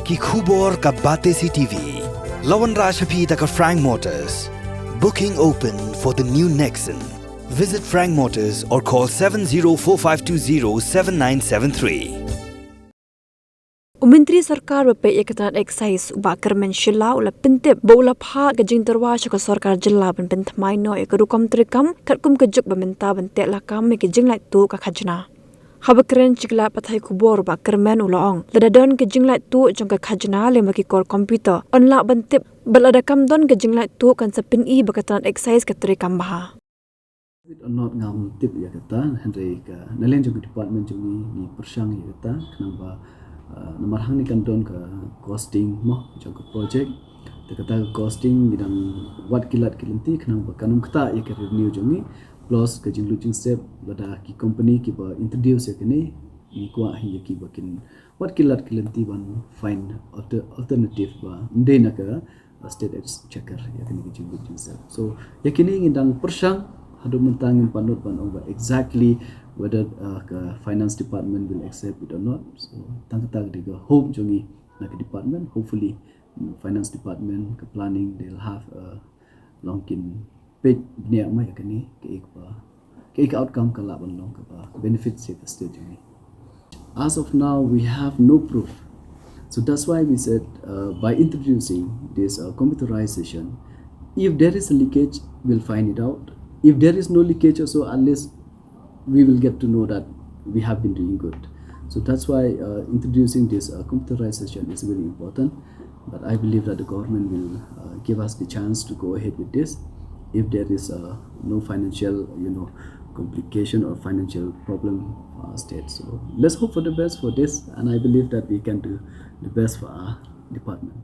Ki khubor ka bate si TV. Lawan Rashapi taka Frank Motors. Booking open for the new Nexon. Visit Frank Motors or call 7045207973. Menteri Sarkar berpihak Tnad Excise ubakar menshila ula pentip bola pha gajing terwa syaka sarkar jilla ben pentamai no ek rukam trikam katkum kejuk bementa bentek lakam ke jing lai tu ka Khajna. Habakren chikla pathai kubor bakar men ulaong ladadon ke jing lai tu jong ka Khajna le maki kor komputer onla bentip baladakam don ke jing lai tu kan sapin i bakatan Excise ka trikam baha. Not ngam tip ya kata Henry ka nalen jong department jong ni persyang ya kata kenapa nomor hang ni kan don ke costing mo jong ke project te kata costing bidang wat kilat kilanti kenapa kanum kata ya ke revenue jong ni plus ke jing looting step lada ki company ki ba introduce ya kene ni kwa hi ki bakin wat kilat kilanti ban find alternative ba ndena ka state checker ya kene ki jing looting step so ya kene ngindang persyang hadu mentangin panut ban over exactly whether finance department will accept it or not. So tang diga hope jongi na department hopefully finance department ke planning they'll have a longkin big niak mai kani ke outcome ka laban long ka benefits the state jongi. As of now we have no proof. So that's why we said by introducing this computerization, if there is a leakage we'll find it out. If there is no leakage also, at least we will get to know that we have been doing good. So that's why introducing this computerization is very important. But I believe that the government will give us the chance to go ahead with this if there is no financial, complication or financial problem for our state. So let's hope for the best for this, and I believe that we can do the best for our department.